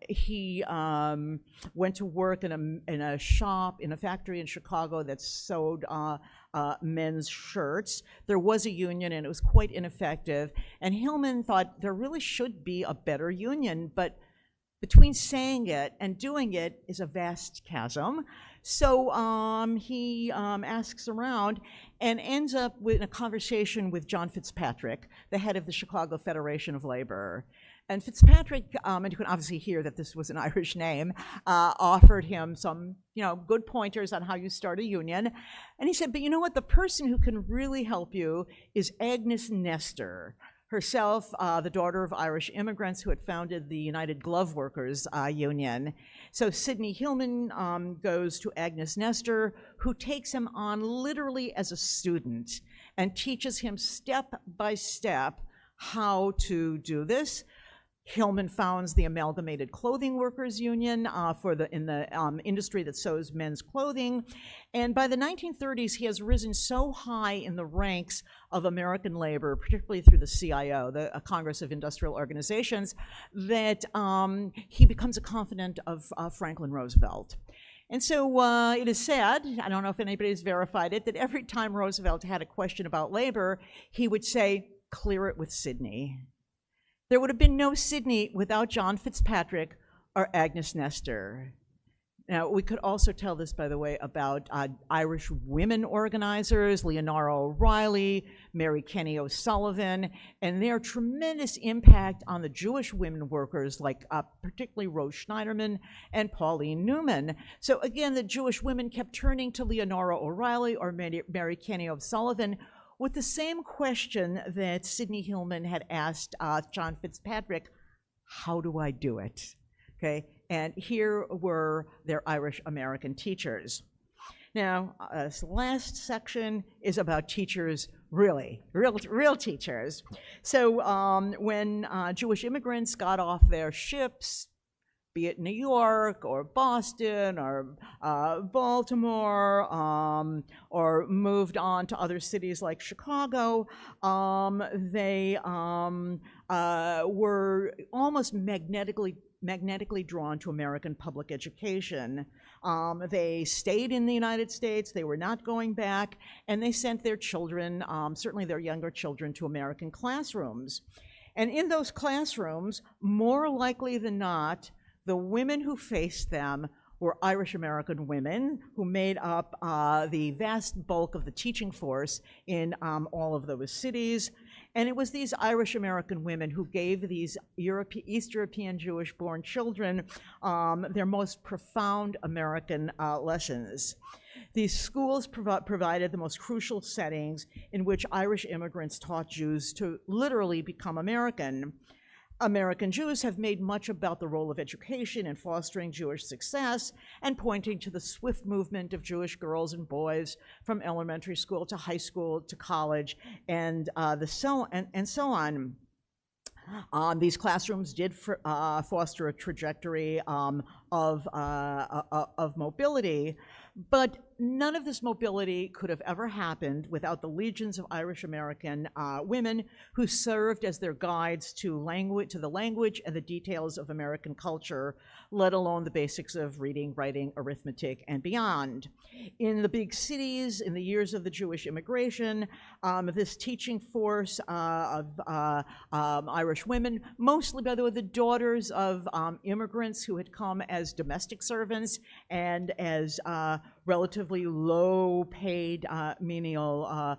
He went to work in a shop, in a factory in Chicago that sewed men's shirts. There was a union, and it was quite ineffective. And Hillman thought there really should be a better union, but between saying it and doing it is a vast chasm. So he asks around and ends up with a conversation with John Fitzpatrick, the head of the Chicago Federation of Labor. And Fitzpatrick, and you can obviously hear that this was an Irish name, offered him some, good pointers on how you start a union. And he said, but you know what? The person who can really help you is Agnes Nestor, herself the daughter of Irish immigrants who had founded the United Glove Workers Union. So Sidney Hillman goes to Agnes Nestor, who takes him on literally as a student and teaches him step by step how to do this. Hillman founds the Amalgamated Clothing Workers Union in the industry that sews men's clothing. And by the 1930s, he has risen so high in the ranks of American labor, particularly through the CIO, the Congress of Industrial Organizations, that he becomes a confidant of Franklin Roosevelt. And so it is sad, I don't know if anybody's verified it, that every time Roosevelt had a question about labor, he would say, clear it with Sidney. There would have been no Sidney without John Fitzpatrick or Agnes Nestor. Now, we could also tell this, by the way, about Irish women organizers, Leonora O'Reilly, Mary Kenny O'Sullivan, and their tremendous impact on the Jewish women workers, like particularly Rose Schneiderman and Pauline Newman. So again, the Jewish women kept turning to Leonora O'Reilly or Mary Kenny O'Sullivan with the same question that Sidney Hillman had asked John Fitzpatrick, how do I do it? Okay, and here were their Irish-American teachers. Now, this last section is about teachers, really, real teachers. So when Jewish immigrants got off their ships, be it New York or Boston or Baltimore, or moved on to other cities like Chicago, they were almost magnetically drawn to American public education. They stayed in the United States, they were not going back, and they sent their children, certainly their younger children, to American classrooms. And in those classrooms, more likely than not, the women who faced them were Irish-American women who made up the vast bulk of the teaching force in all of those cities. And it was these Irish-American women who gave these East European Jewish-born children their most profound American lessons. These schools provided the most crucial settings in which Irish immigrants taught Jews to literally become American. American Jews have made much about the role of education in fostering Jewish success and pointing to the swift movement of Jewish girls and boys from elementary school to high school to college and so on. These classrooms did foster a trajectory of mobility, but none of this mobility could have ever happened without the legions of Irish American women who served as their guides to the language and the details of American culture, let alone the basics of reading, writing, arithmetic, and beyond. In the big cities, in the years of the Jewish immigration, this teaching force of Irish women, mostly, by the way, the daughters of immigrants who had come as domestic servants and as relatively low-paid menial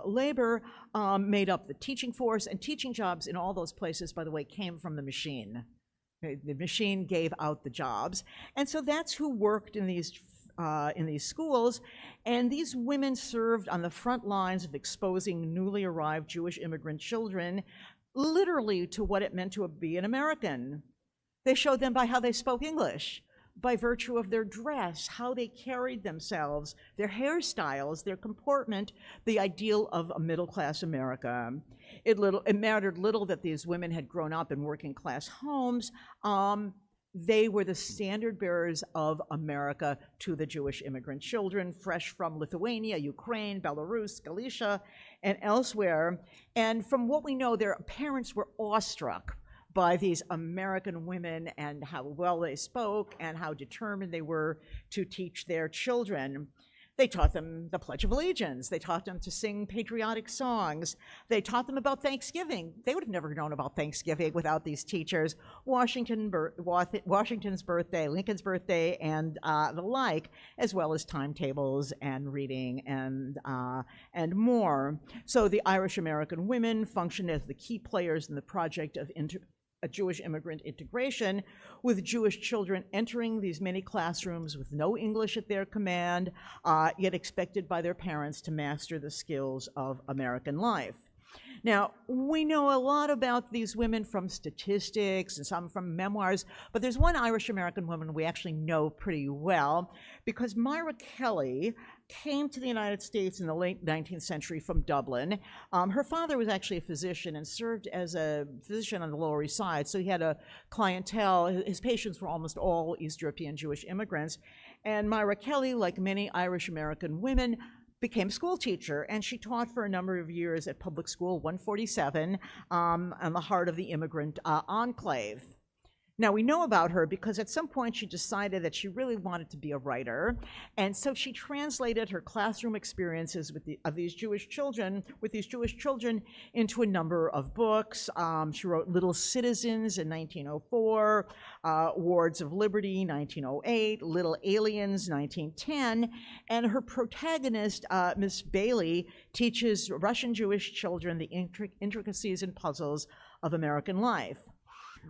labor, made up the teaching force, and teaching jobs in all those places, by the way, came from the machine. The machine gave out the jobs, and so that's who worked in these schools, and these women served on the front lines of exposing newly arrived Jewish immigrant children literally to what it meant to be an American. They showed them by how they spoke English, by virtue of their dress, how they carried themselves, their hairstyles, their comportment, the ideal of a middle-class America. It mattered little that these women had grown up in working-class homes. They were the standard bearers of America to the Jewish immigrant children, fresh from Lithuania, Ukraine, Belarus, Galicia, and elsewhere. And from what we know, their parents were awestruck by these American women and how well they spoke and how determined they were to teach their children. They taught them the Pledge of Allegiance. They taught them to sing patriotic songs. They taught them about Thanksgiving. They would have never known about Thanksgiving without these teachers. Washington's birthday, Lincoln's birthday, and the like, as well as timetables and reading and more. So the Irish American women functioned as the key players in the project of a Jewish immigrant integration, with Jewish children entering these many classrooms with no English at their command, yet expected by their parents to master the skills of American life. Now, we know a lot about these women from statistics and some from memoirs, but there's one Irish American woman we actually know pretty well, because Myra Kelly came to the United States in the late 19th century from Dublin. Her father was actually a physician and served as a physician on the Lower East Side, so he had a clientele. His patients were almost all East European Jewish immigrants. And Myra Kelly, like many Irish American women, became a school teacher, and she taught for a number of years at Public School 147 on the heart of the immigrant enclave. Now, we know about her because at some point she decided that she really wanted to be a writer, and so she translated her classroom experiences with these Jewish children into a number of books. She wrote Little Citizens in 1904, Wards of Liberty 1908, Little Aliens 1910, and her protagonist, Miss Bailey, teaches Russian Jewish children the intricacies and puzzles of American life.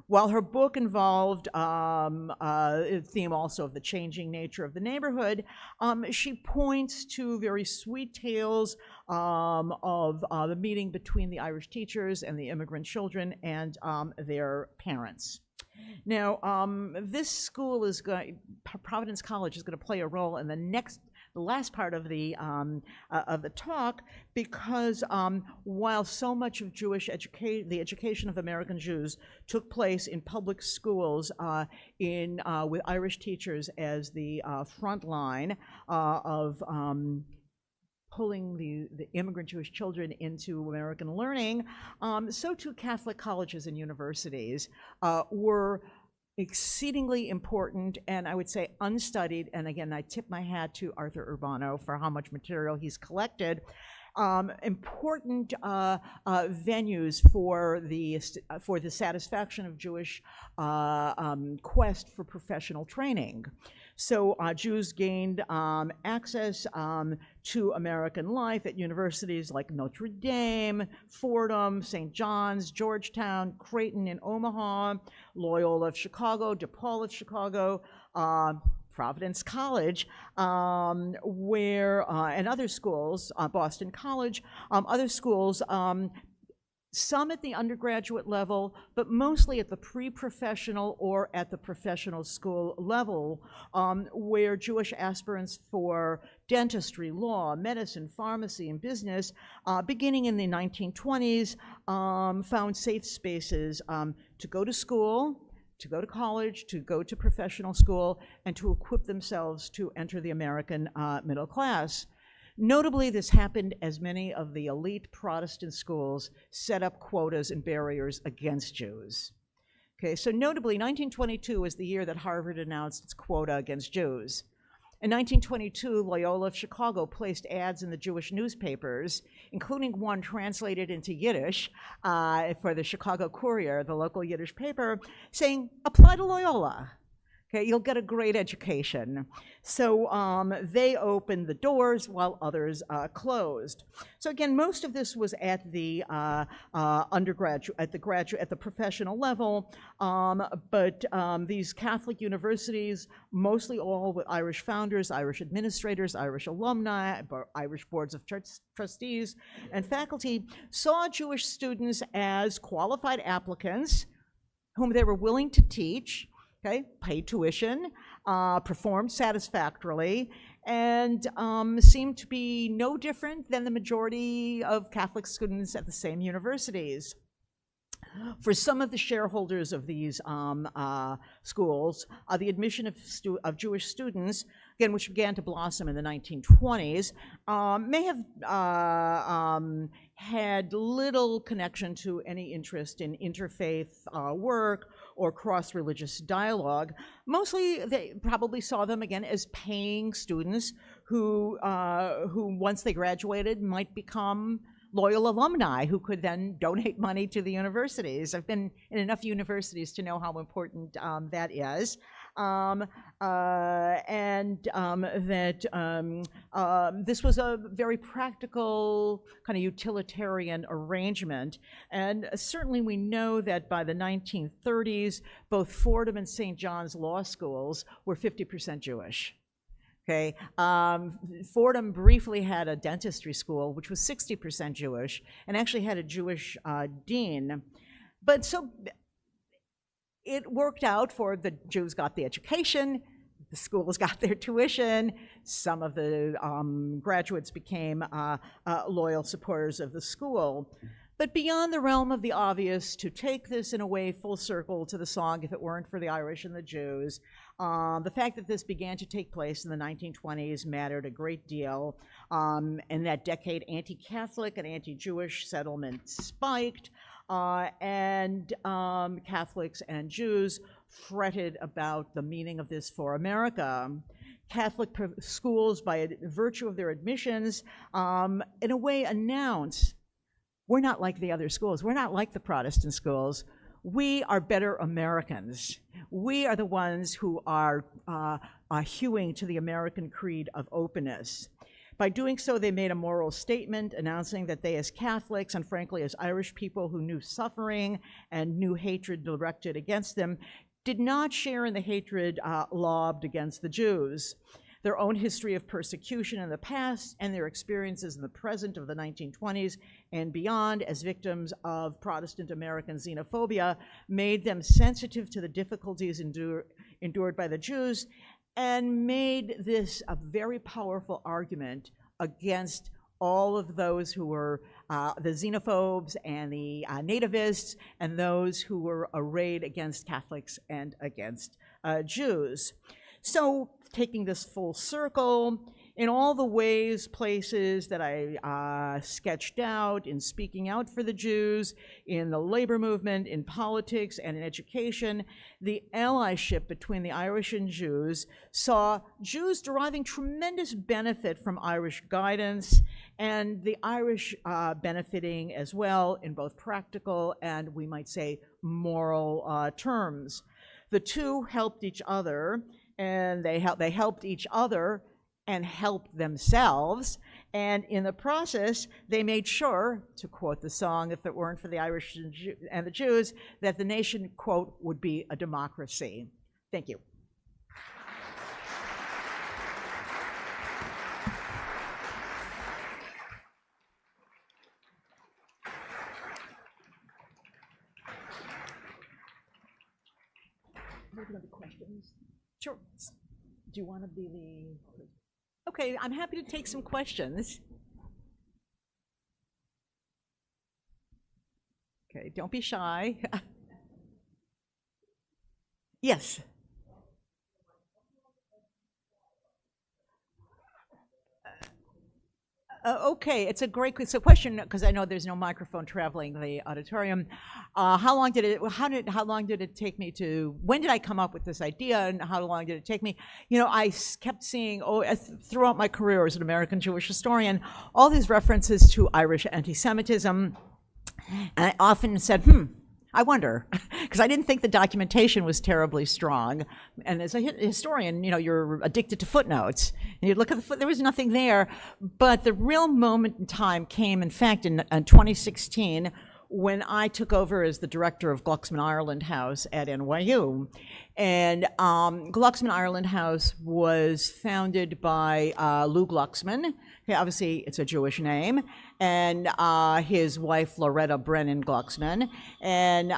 While her book involved a theme also of the changing nature of the neighborhood, she points to very sweet tales of the meeting between the Irish teachers and the immigrant children and their parents. Now, this school Providence College is going to play a role in the last part of the talk, because while so much of the education of American Jews took place in public schools with Irish teachers as the front line of pulling the immigrant Jewish children into American learning, so too Catholic colleges and universities were exceedingly important, and I would say unstudied, and again, I tip my hat to Arthur Urbano for how much material he's collected, important venues for the satisfaction of Jewish quest for professional training. So Jews gained access to American life at universities like Notre Dame, Fordham, St. John's, Georgetown, Creighton in Omaha, Loyola of Chicago, DePaul of Chicago, Providence College, and other schools, Boston College, other schools some at the undergraduate level, but mostly at the pre-professional or at the professional school level, where Jewish aspirants for dentistry, law, medicine, pharmacy, and business, beginning in the 1920s, found safe spaces to go to school, to go to college, to go to professional school, and to equip themselves to enter the American middle class. Notably, this happened as many of the elite Protestant schools set up quotas and barriers against Jews. Okay, so notably, 1922 was the year that Harvard announced its quota against Jews. In 1922, Loyola of Chicago placed ads in the Jewish newspapers, including one translated into Yiddish for the Chicago Courier, the local Yiddish paper, saying, "Apply to Loyola. Okay, you'll get a great education." So they opened the doors while others closed. So again, most of this was at the undergraduate, at the professional level, but these Catholic universities, mostly all with Irish founders, Irish administrators, Irish alumni, Irish boards of trustees, and faculty, saw Jewish students as qualified applicants whom they were willing to teach, okay, paid tuition, performed satisfactorily, and seemed to be no different than the majority of Catholic students at the same universities. For some of the shareholders of these schools, the admission of Jewish students, again, which began to blossom in the 1920s, may have had little connection to any interest in interfaith work or cross-religious dialogue. Mostly, they probably saw them, again, as paying students who once they graduated, might become loyal alumni who could then donate money to the universities. I've been in enough universities to know how important that is. This was a very practical, kind of utilitarian arrangement. And certainly we know that by the 1930s, both Fordham and St. John's law schools were 50% Jewish. Okay, Fordham briefly had a dentistry school, which was 60% Jewish, and actually had a Jewish dean. But so it worked out for the Jews got the education, the schools got their tuition, some of the graduates became loyal supporters of the school. But beyond the realm of the obvious, to take this in a way full circle to the song, If It Weren't for the Irish and the Jews, the fact that this began to take place in the 1920s mattered a great deal. In that decade, anti-Catholic and anti-Jewish sentiment spiked, and Catholics and Jews fretted about the meaning of this for America. Catholic schools, by virtue of their admissions, in a way announce, we're not like the other schools. We're not like the Protestant schools. We are better Americans. We are the ones who are hewing to the American creed of openness. By doing so, they made a moral statement announcing that they, as Catholics, and frankly as Irish people who knew suffering and knew hatred directed against them, did not share in the hatred lobbed against the Jews. Their own history of persecution in the past and their experiences in the present of the 1920s and beyond as victims of Protestant American xenophobia made them sensitive to the difficulties endured by the Jews, and made this a very powerful argument against all of those who were the xenophobes and the nativists and those who were arrayed against Catholics and against Jews. So, taking this full circle, in all the ways, places that I sketched out in speaking out for the Jews, in the labor movement, in politics, and in education, the allyship between the Irish and Jews saw Jews deriving tremendous benefit from Irish guidance, and the Irish benefiting as well in both practical and, we might say, moral terms. The two helped each other, and they helped each other and helped themselves, and in the process, they made sure, to quote the song, if it weren't for the Irish and the Jews, that the nation, quote, would be a democracy. Thank you. other questions? Sure. Do you want to be the? Okay, I'm happy to take some questions. Okay, don't be shy. Yes. Okay, it's a great question because I know there's no microphone traveling the auditorium. How long did it take me to? When did I come up with this idea, and how long did it take me? You know, I kept seeing throughout my career as an American Jewish historian, all these references to Irish anti-Semitism, and I often said, I wonder, because I didn't think the documentation was terribly strong. And as a historian, you know, you're addicted to footnotes. And you look at there was nothing there. But the real moment in time came, in fact, in 2016, when I took over as the director of Glucksman Ireland House at NYU. And Glucksman Ireland House was founded by Lou Glucksman. Obviously, it's a Jewish name, and his wife, Loretta Brennan Glucksman. And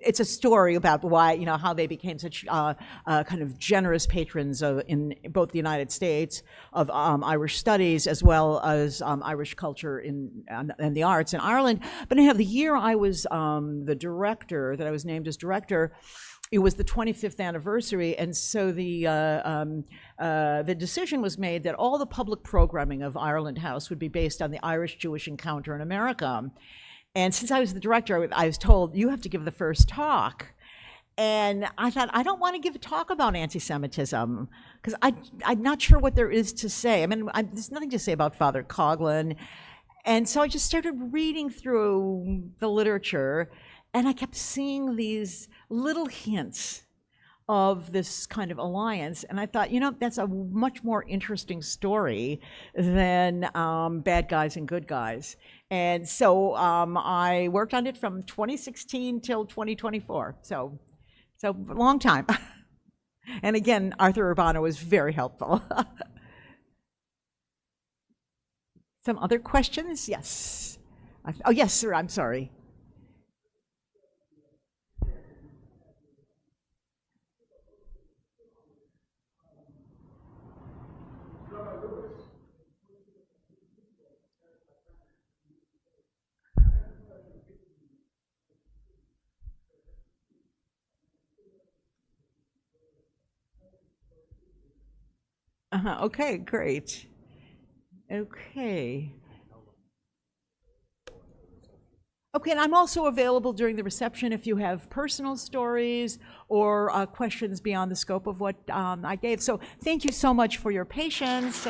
it's a story about why, you know, how they became such kind of generous patrons in both the United States of Irish studies as well as Irish culture and the arts in Ireland. But anyhow, the year I was the director, that I was named as director, it was the 25th anniversary, and so the decision was made that all the public programming of Ireland House would be based on the Irish-Jewish encounter in America. And since I was the director, I was told, you have to give the first talk. And I thought, I don't want to give a talk about anti-Semitism, because I'm not sure what there is to say. I mean, there's nothing to say about Father Coughlin. And so I just started reading through the literature, and I kept seeing these little hints of this kind of alliance. And I thought, you know, that's a much more interesting story than bad guys and good guys. And so I worked on it from 2016 till 2024. So a long time. And again, Arthur Urbano was very helpful. Some other questions? Yes. Oh, yes, sir, I'm sorry. Okay, great. Okay. Okay, and I'm also available during the reception if you have personal stories or questions beyond the scope of what I gave. So thank you so much for your patience.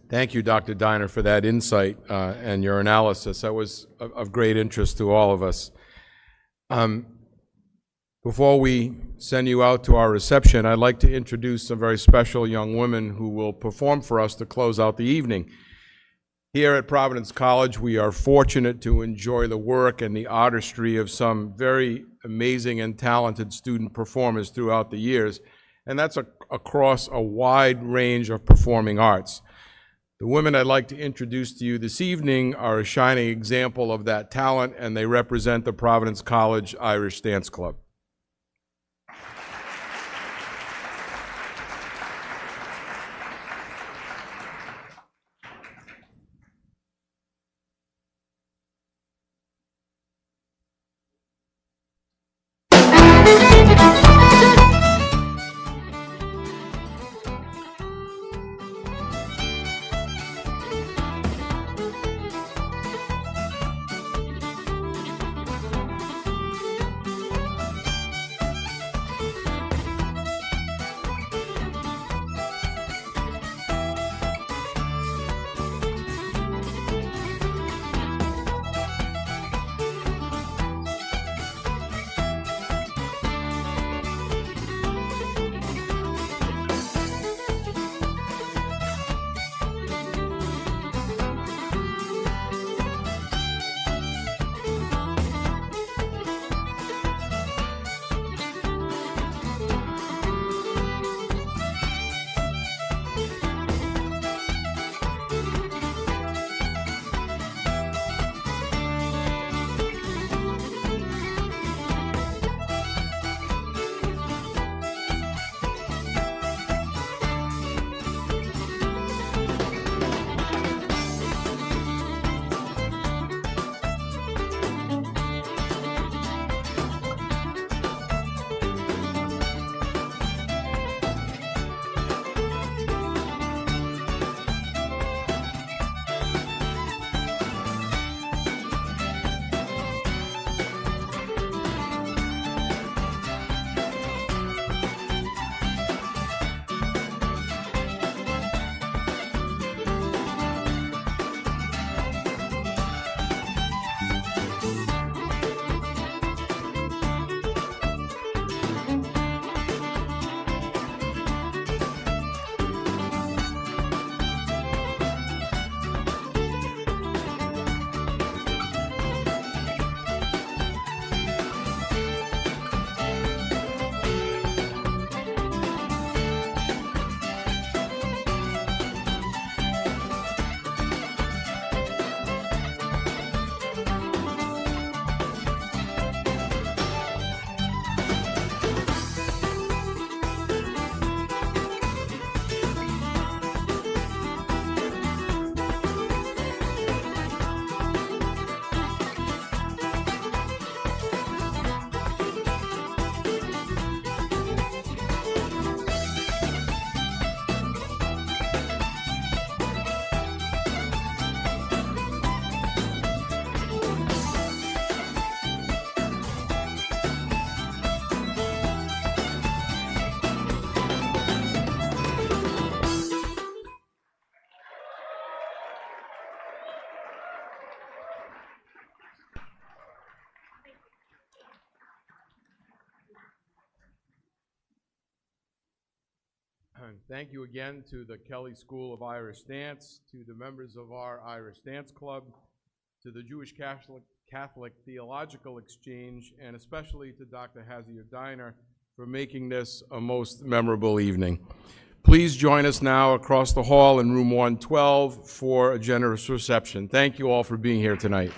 Thank you, Dr. Diner, for that insight and your analysis. That was of great interest to all of us. Before we send you out to our reception, I'd like to introduce some very special young women who will perform for us to close out the evening. Here at Providence College, we are fortunate to enjoy the work and the artistry of some very amazing and talented student performers throughout the years, and that's across a wide range of performing arts. The women I'd like to introduce to you this evening are a shining example of that talent, and they represent the Providence College Irish Dance Club. And thank you again to the Kelly School of Irish Dance, to the members of our Irish Dance Club, to the Jewish Catholic Theological Exchange, and especially to Dr. Hasia Diner for making this a most memorable evening. Please join us now across the hall in room 112 for a generous reception. Thank you all for being here tonight.